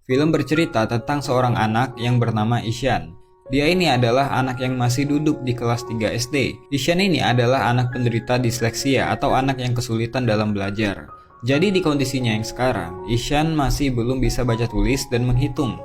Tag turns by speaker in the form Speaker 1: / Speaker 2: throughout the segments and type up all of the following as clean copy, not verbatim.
Speaker 1: Film bercerita tentang seorang anak yang bernama Ishan. Dia ini adalah anak yang masih duduk di kelas 3 SD. Ishan ini adalah anak penderita disleksia atau anak yang kesulitan dalam belajar. Jadi di kondisinya yang sekarang, Ishan masih belum bisa baca tulis dan menghitung.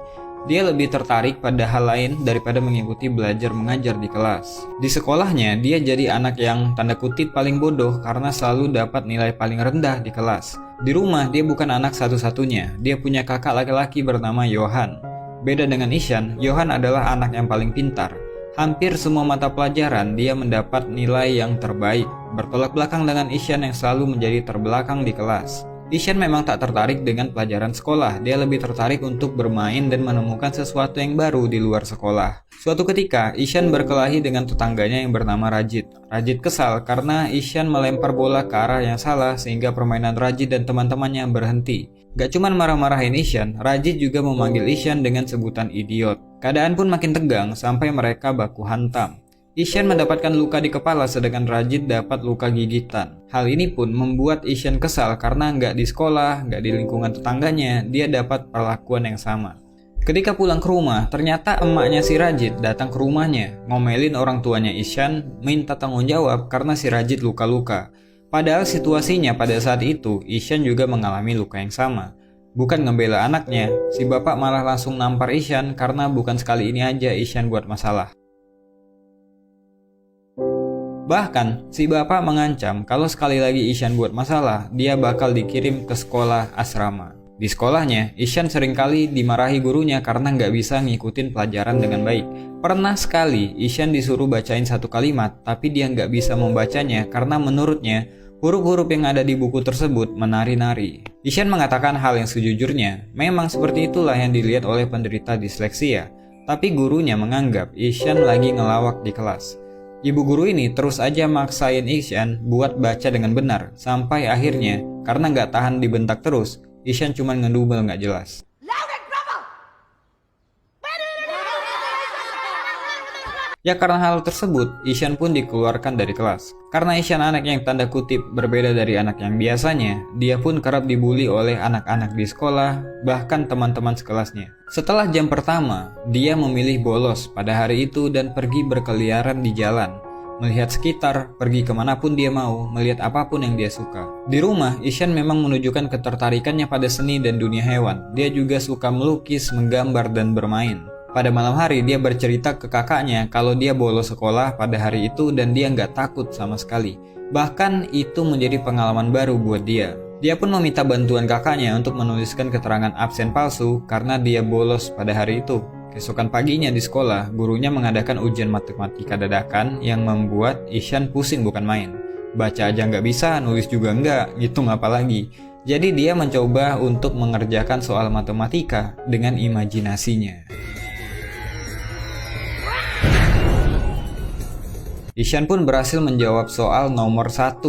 Speaker 1: Dia lebih tertarik pada hal lain daripada mengikuti belajar mengajar di kelas. Di sekolahnya, dia jadi anak yang tanda kutip paling bodoh karena selalu dapat nilai paling rendah di kelas. Di rumah, dia bukan anak satu-satunya. Dia punya kakak laki-laki bernama Johan. Beda dengan Ishan, Johan adalah anak yang paling pintar. Hampir semua mata pelajaran dia mendapat nilai yang terbaik, bertolak belakang dengan Ishan yang selalu menjadi terbelakang di kelas. Ishan memang tak tertarik dengan pelajaran sekolah, dia lebih tertarik untuk bermain dan menemukan sesuatu yang baru di luar sekolah. Suatu ketika, Ishan berkelahi dengan tetangganya yang bernama Rajit. Rajit kesal karena Ishan melempar bola ke arah yang salah sehingga permainan Rajit dan teman-temannya berhenti. Gak cuman marah-marahin Ishan, Rajit juga memanggil Ishan dengan sebutan idiot. Keadaan pun makin tegang sampai mereka baku hantam. Ishan mendapatkan luka di kepala sedangkan Rajit dapat luka gigitan. Hal ini pun membuat Ishan kesal karena nggak di sekolah, nggak di lingkungan tetangganya, dia dapat perlakuan yang sama. Ketika pulang ke rumah, ternyata emaknya si Rajit datang ke rumahnya, ngomelin orang tuanya Ishan, minta tanggung jawab karena si Rajit luka-luka. Padahal situasinya pada saat itu, Ishan juga mengalami luka yang sama. Bukan ngebela anaknya, si bapak malah langsung nampar Ishan karena bukan sekali ini aja Ishan buat masalah. Bahkan, si bapak mengancam kalau sekali lagi Ishan buat masalah, dia bakal dikirim ke sekolah asrama. Di sekolahnya, Ishan seringkali dimarahi gurunya karena nggak bisa ngikutin pelajaran dengan baik. Pernah sekali, Ishan disuruh bacain satu kalimat, tapi dia nggak bisa membacanya karena menurutnya, huruf-huruf yang ada di buku tersebut menari-nari. Ishan mengatakan hal yang sejujurnya, memang seperti itulah yang dilihat oleh penderita disleksia. Tapi gurunya menganggap Ishan lagi ngelawak di kelas. Ibu guru ini terus aja maksain Ishan buat baca dengan benar, sampai akhirnya, karena nggak tahan dibentak terus, Ishan cuma ngedumel nggak jelas. Ya karena hal tersebut, Ishan pun dikeluarkan dari kelas. Karena Ishan anak yang tanda kutip berbeda dari anak yang biasanya, dia pun kerap dibully oleh anak-anak di sekolah, bahkan teman-teman sekelasnya. Setelah jam pertama, dia memilih bolos pada hari itu dan pergi berkeliaran di jalan. Melihat sekitar, pergi kemanapun dia mau, melihat apapun yang dia suka. Di rumah, Ishan memang menunjukkan ketertarikannya pada seni dan dunia hewan. Dia juga suka melukis, menggambar, dan bermain. Pada malam hari, dia bercerita ke kakaknya kalau dia bolos sekolah pada hari itu dan dia nggak takut sama sekali. Bahkan itu menjadi pengalaman baru buat dia. Dia pun meminta bantuan kakaknya untuk menuliskan keterangan absen palsu karena dia bolos pada hari itu. Keesokan paginya di sekolah, gurunya mengadakan ujian matematika dadakan yang membuat Ishan pusing bukan main. Baca aja nggak bisa, nulis juga nggak, ngitung apa lagi. Jadi dia mencoba untuk mengerjakan soal matematika dengan imajinasinya. Ishan pun berhasil menjawab soal nomor 1,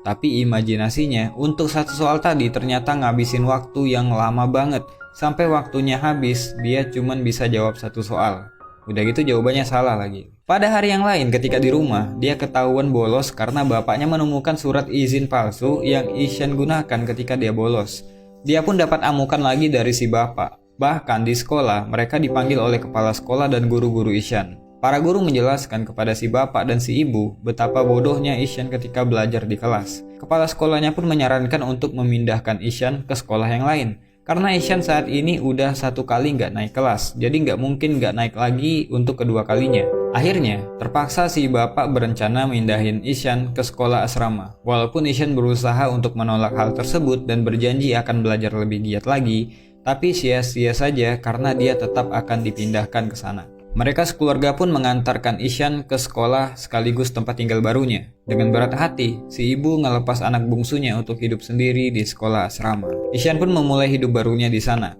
Speaker 1: tapi imajinasinya untuk satu soal tadi ternyata ngabisin waktu yang lama banget. Sampai waktunya habis, dia cuman bisa jawab satu soal. Udah gitu jawabannya salah lagi. Pada hari yang lain ketika di rumah, dia ketahuan bolos karena bapaknya menemukan surat izin palsu yang Ishan gunakan ketika dia bolos. Dia pun dapat amukan lagi dari si bapak. Bahkan di sekolah, mereka dipanggil oleh kepala sekolah dan guru-guru Ishan. Para guru menjelaskan kepada si bapak dan si ibu betapa bodohnya Ishan ketika belajar di kelas. Kepala sekolahnya pun menyarankan untuk memindahkan Ishan ke sekolah yang lain. Karena Ishan saat ini udah satu kali nggak naik kelas, jadi nggak mungkin nggak naik lagi untuk kedua kalinya. Akhirnya, terpaksa si bapak berencana mindahin Ishan ke sekolah asrama. Walaupun Ishan berusaha untuk menolak hal tersebut dan berjanji akan belajar lebih giat lagi, tapi sia-sia saja karena dia tetap akan dipindahkan ke sana. Mereka sekeluarga pun mengantarkan Ishan ke sekolah sekaligus tempat tinggal barunya. Dengan berat hati, si ibu ngelepas anak bungsunya untuk hidup sendiri di sekolah asrama. Ishan pun memulai hidup barunya di sana.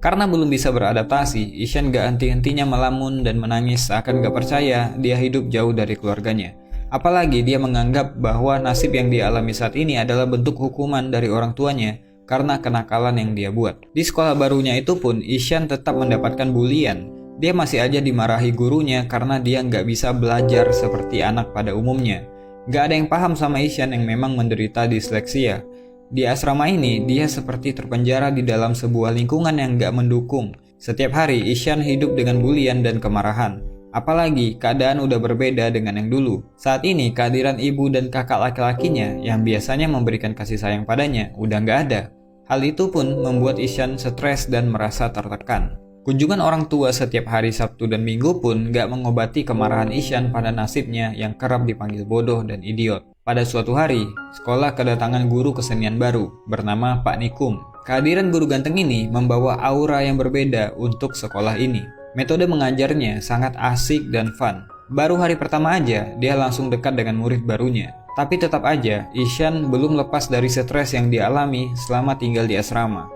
Speaker 1: Karena belum bisa beradaptasi, Ishan gak henti-hentinya melamun dan menangis seakan gak percaya dia hidup jauh dari keluarganya. Apalagi dia menganggap bahwa nasib yang dia alami saat ini adalah bentuk hukuman dari orang tuanya karena kenakalan yang dia buat. Di sekolah barunya itu pun, Ishan tetap mendapatkan bulian. Dia masih aja dimarahi gurunya karena dia nggak bisa belajar seperti anak pada umumnya. Nggak ada yang paham sama Ishan yang memang menderita disleksia. Di asrama ini, dia seperti terpenjara di dalam sebuah lingkungan yang gak mendukung. Setiap hari, Ishan hidup dengan bulian dan kemarahan. Apalagi, keadaan udah berbeda dengan yang dulu. Saat ini, kehadiran ibu dan kakak laki-lakinya yang biasanya memberikan kasih sayang padanya udah gak ada. Hal itu pun membuat Ishan stres dan merasa tertekan. Kunjungan orang tua setiap hari Sabtu dan Minggu pun gak mengobati kemarahan Ishan pada nasibnya yang kerap dipanggil bodoh dan idiot. Pada suatu hari, sekolah kedatangan guru kesenian baru bernama Pak Nikum. Kehadiran guru ganteng ini membawa aura yang berbeda untuk sekolah ini. Metode mengajarnya sangat asik dan fun. Baru hari pertama aja, dia langsung dekat dengan murid barunya. Tapi tetap aja, Ishan belum lepas dari stres yang dialami selama tinggal di asrama.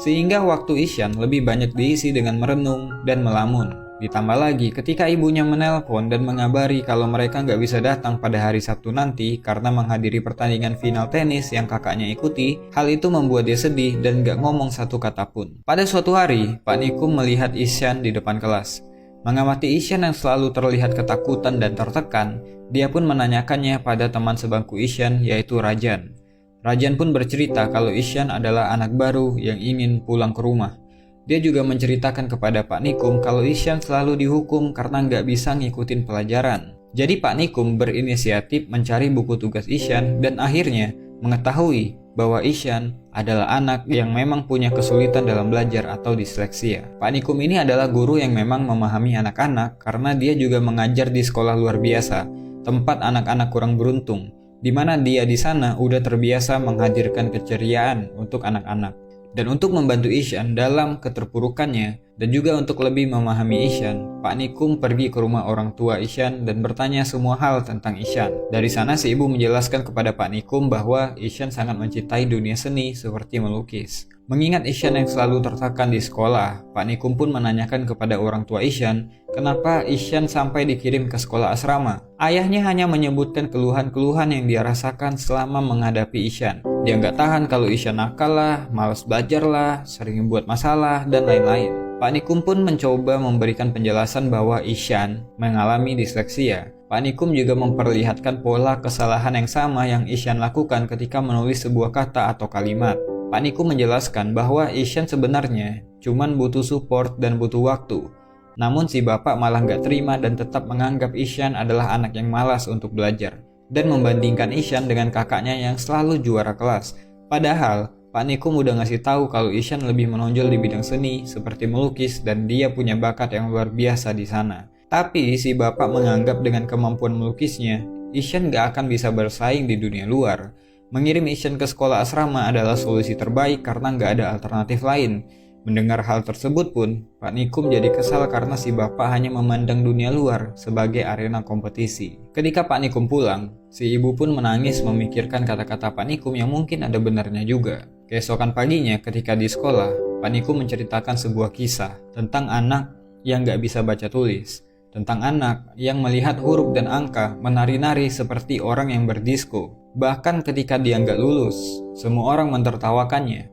Speaker 1: Sehingga waktu Ishan lebih banyak diisi dengan merenung dan melamun. Ditambah lagi ketika ibunya menelpon dan mengabari kalau mereka nggak bisa datang pada hari Sabtu nanti karena menghadiri pertandingan final tenis yang kakaknya ikuti, hal itu membuat dia sedih dan nggak ngomong satu kata pun. Pada suatu hari, Pak Nikum melihat Ishan di depan kelas. Mengamati Ishan yang selalu terlihat ketakutan dan tertekan, dia pun menanyakannya pada teman sebangku Ishan yaitu Rajan. Rajan pun bercerita kalau Ishan adalah anak baru yang ingin pulang ke rumah. Dia juga menceritakan kepada Pak Nikum kalau Ishan selalu dihukum karena nggak bisa ngikutin pelajaran. Jadi Pak Nikum berinisiatif mencari buku tugas Ishan dan akhirnya mengetahui bahwa Ishan adalah anak yang memang punya kesulitan dalam belajar atau disleksia. Pak Nikum ini adalah guru yang memang memahami anak-anak karena dia juga mengajar di sekolah luar biasa, tempat anak-anak kurang beruntung, di mana dia di sana udah terbiasa menghadirkan keceriaan untuk anak-anak. Dan untuk membantu Ishan dalam keterpurukannya dan juga untuk lebih memahami Ishan, Pak Nikum pergi ke rumah orang tua Ishan dan bertanya semua hal tentang Ishan. Dari sana si ibu menjelaskan kepada Pak Nikum bahwa Ishan sangat mencintai dunia seni seperti melukis. Mengingat Ishan yang selalu tertekan di sekolah, Pak Nikum pun menanyakan kepada orang tua Ishan kenapa Ishan sampai dikirim ke sekolah asrama. Ayahnya hanya menyebutkan keluhan-keluhan yang dia rasakan selama menghadapi Ishan. Dia nggak tahan kalau Ishan nakal lah, malas belajar lah, sering buat masalah, dan lain-lain. Pak Nikum pun mencoba memberikan penjelasan bahwa Ishan mengalami disleksia. Pak Nikum juga memperlihatkan pola kesalahan yang sama yang Ishan lakukan ketika menulis sebuah kata atau kalimat. Pak Nikum menjelaskan bahwa Ishan sebenarnya cuman butuh support dan butuh waktu. Namun si bapak malah nggak terima dan tetap menganggap Ishan adalah anak yang malas untuk belajar dan membandingkan Ishan dengan kakaknya yang selalu juara kelas. Padahal Pak Nikum udah ngasih tahu kalau Ishan lebih menonjol di bidang seni seperti melukis dan dia punya bakat yang luar biasa di sana. Tapi si bapak menganggap dengan kemampuan melukisnya, Ishan gak akan bisa bersaing di dunia luar. Mengirim Ishan ke sekolah asrama adalah solusi terbaik karena gak ada alternatif lain. Mendengar hal tersebut pun, Pak Nikum jadi kesal karena si bapak hanya memandang dunia luar sebagai arena kompetisi. Ketika Pak Nikum pulang, si ibu pun menangis memikirkan kata-kata Pak Nikum yang mungkin ada benarnya juga. Keesokan paginya ketika di sekolah, Pak Nikum menceritakan sebuah kisah tentang anak yang gak bisa baca tulis. Tentang anak yang melihat huruf dan angka menari-nari seperti orang yang berdisko. Bahkan ketika dia gak lulus, semua orang mentertawakannya.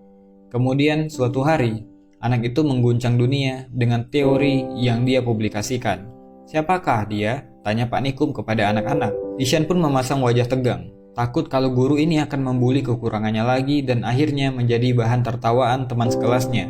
Speaker 1: Kemudian suatu hari, anak itu mengguncang dunia dengan teori yang dia publikasikan. Siapakah dia? Tanya Pak Nikum kepada anak-anak. Ishan pun memasang wajah tegang. Takut kalau guru ini akan membuli kekurangannya lagi dan akhirnya menjadi bahan tertawaan teman sekelasnya.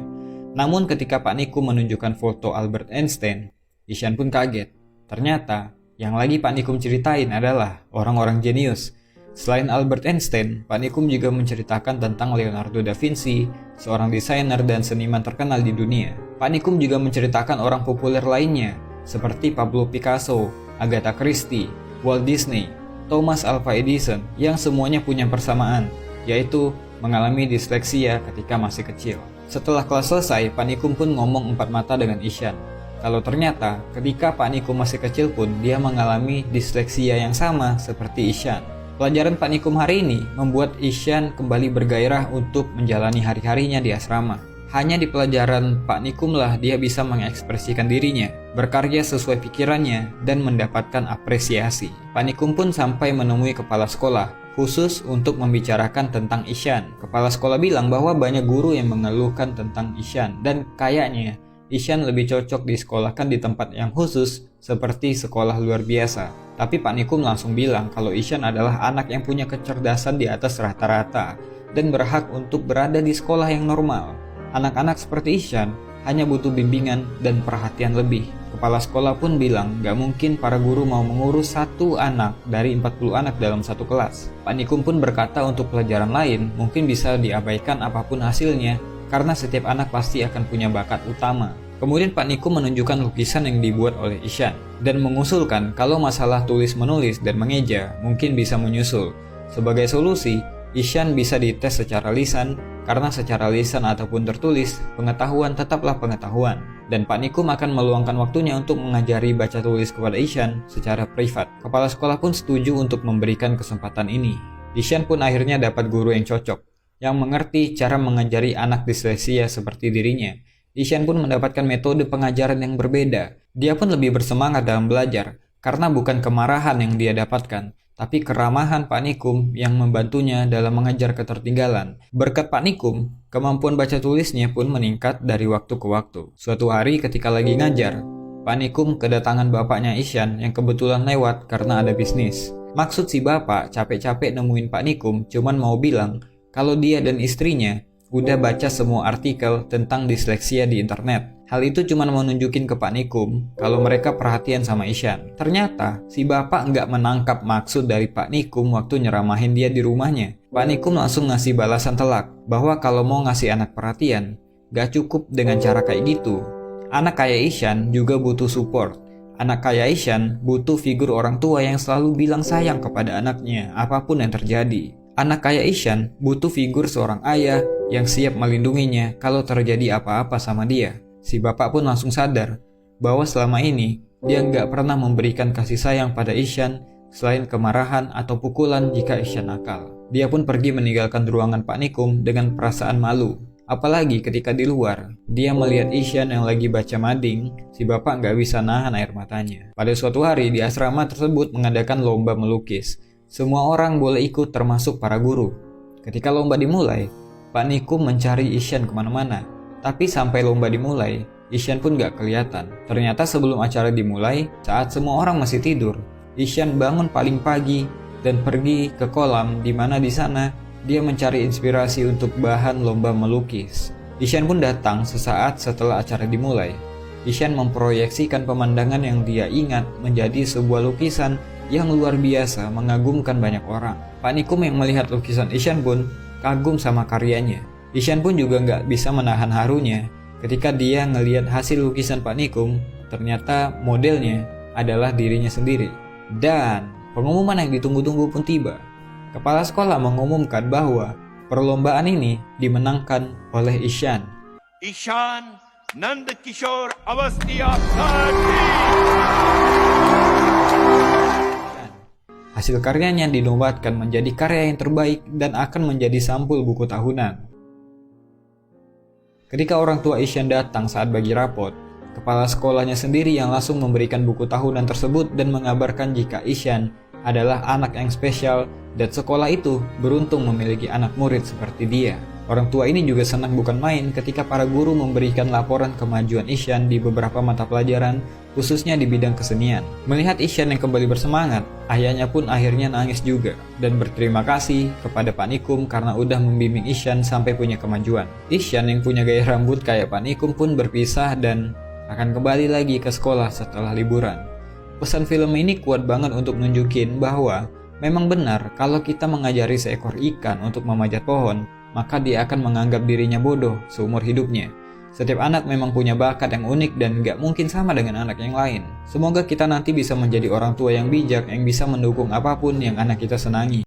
Speaker 1: Namun ketika Pak Nikum menunjukkan foto Albert Einstein, Ishan pun kaget. Ternyata yang lagi Pak Nikum ceritain adalah orang-orang jenius. Selain Albert Einstein, Pak Nikum juga menceritakan tentang Leonardo da Vinci, seorang desainer dan seniman terkenal di dunia. Pak Nikum juga menceritakan orang populer lainnya, seperti Pablo Picasso, Agatha Christie, Walt Disney, Thomas Alva Edison, yang semuanya punya persamaan, yaitu mengalami disleksia ketika masih kecil. Setelah kelas selesai, Pak Nikum pun ngomong empat mata dengan Ishan. Kalau ternyata ketika Pak Nikum masih kecil pun dia mengalami disleksia yang sama seperti Ishan. Pelajaran Pak Nikum hari ini membuat Ishan kembali bergairah untuk menjalani hari-harinya di asrama. Hanya di pelajaran Pak Nikum lah dia bisa mengekspresikan dirinya, berkarya sesuai pikirannya, dan mendapatkan apresiasi. Pak Nikum pun sampai menemui kepala sekolah, khusus untuk membicarakan tentang Ishan. Kepala sekolah bilang bahwa banyak guru yang mengeluhkan tentang Ishan, dan kayaknya Ishan lebih cocok disekolahkan di tempat yang khusus seperti sekolah luar biasa. Tapi Pak Nikum langsung bilang kalau Ishan adalah anak yang punya kecerdasan di atas rata-rata dan berhak untuk berada di sekolah yang normal. Anak-anak seperti Ishan hanya butuh bimbingan dan perhatian lebih. Kepala sekolah pun bilang gak mungkin para guru mau mengurus satu anak dari 40 anak dalam satu kelas. Pak Nikum pun berkata untuk pelajaran lain mungkin bisa diabaikan apapun hasilnya karena setiap anak pasti akan punya bakat utama. Kemudian Pak Nikum menunjukkan lukisan yang dibuat oleh Ishan dan mengusulkan kalau masalah tulis-menulis dan mengeja mungkin bisa menyusul. Sebagai solusi, Ishan bisa dites secara lisan karena secara lisan ataupun tertulis, pengetahuan tetaplah pengetahuan. Dan Pak Nikum akan meluangkan waktunya untuk mengajari baca tulis kepada Ishan secara privat. Kepala sekolah pun setuju untuk memberikan kesempatan ini. Ishan pun akhirnya dapat guru yang cocok, yang mengerti cara mengajari anak disleksia seperti dirinya. Ishan pun mendapatkan metode pengajaran yang berbeda. Dia pun lebih bersemangat dalam belajar, karena bukan kemarahan yang dia dapatkan, tapi keramahan Pak Nikum yang membantunya dalam mengejar ketertinggalan. Berkat Pak Nikum, kemampuan baca tulisnya pun meningkat dari waktu ke waktu. Suatu hari ketika lagi ngajar, Pak Nikum kedatangan bapaknya Ishan yang kebetulan lewat karena ada bisnis. Maksud si bapak capek-capek nemuin Pak Nikum cuman mau bilang kalau dia dan istrinya udah baca semua artikel tentang disleksia di internet. Hal itu cuma mau nunjukin ke Pak Nikum kalau mereka perhatian sama Ishan. Ternyata si bapak nggak menangkap maksud dari Pak Nikum waktu nyeramahin dia di rumahnya. Pak Nikum langsung ngasih balasan telak bahwa kalau mau ngasih anak perhatian, nggak cukup dengan cara kayak gitu. Anak kayak Ishan juga butuh support. Anak kayak Ishan butuh figur orang tua yang selalu bilang sayang kepada anaknya apapun yang terjadi. Anak kayak Ishan butuh figur seorang ayah yang siap melindunginya kalau terjadi apa-apa sama dia. Si bapak pun langsung sadar bahwa selama ini dia nggak pernah memberikan kasih sayang pada Ishan selain kemarahan atau pukulan jika Ishan nakal. Dia pun pergi meninggalkan ruangan Pak Nikum dengan perasaan malu. Apalagi ketika di luar, dia melihat Ishan yang lagi baca mading, si bapak nggak bisa nahan air matanya. Pada suatu hari di asrama tersebut mengadakan lomba melukis. Semua orang boleh ikut termasuk para guru. Ketika lomba dimulai, Pak Nikum mencari Ishan kemana-mana. Tapi sampai lomba dimulai, Ishan pun gak kelihatan. Ternyata sebelum acara dimulai, saat semua orang masih tidur, Ishan bangun paling pagi dan pergi ke kolam di mana di sana dia mencari inspirasi untuk bahan lomba melukis. Ishan pun datang sesaat setelah acara dimulai. Ishan memproyeksikan pemandangan yang dia ingat menjadi sebuah lukisan yang luar biasa mengagumkan banyak orang. Pak Nikum yang melihat lukisan Ishan pun kagum sama karyanya. Ishan pun juga nggak bisa menahan harunya ketika dia ngelihat hasil lukisan Pak Nikum, ternyata modelnya adalah dirinya sendiri. Dan pengumuman yang ditunggu-tunggu pun tiba. Kepala sekolah mengumumkan bahwa perlombaan ini dimenangkan oleh Ishan.
Speaker 2: Ishan Nandakishore Awasthi Abdi.
Speaker 1: Hasil karyanya dinobatkan menjadi karya yang terbaik dan akan menjadi sampul buku tahunan. Ketika orang tua Ishan datang saat bagi rapot, kepala sekolahnya sendiri yang langsung memberikan buku tahunan tersebut dan mengabarkan jika Ishan adalah anak yang spesial dan sekolah itu beruntung memiliki anak murid seperti dia. Orang tua ini juga senang bukan main ketika para guru memberikan laporan kemajuan Ishan di beberapa mata pelajaran, khususnya di bidang kesenian. Melihat Ishan yang kembali bersemangat, ayahnya pun akhirnya nangis juga dan berterima kasih kepada Pak Nikum karena udah membimbing Ishan sampai punya kemajuan. Ishan yang punya gaya rambut kayak Pak Nikum pun berpisah dan akan kembali lagi ke sekolah setelah liburan. Pesan film ini kuat banget untuk nunjukin bahwa memang benar kalau kita mengajari seekor ikan untuk memanjat pohon, maka dia akan menganggap dirinya bodoh seumur hidupnya. Setiap anak memang punya bakat yang unik dan gak mungkin sama dengan anak yang lain. Semoga kita nanti bisa menjadi orang tua yang bijak yang bisa mendukung apapun yang anak kita senangi.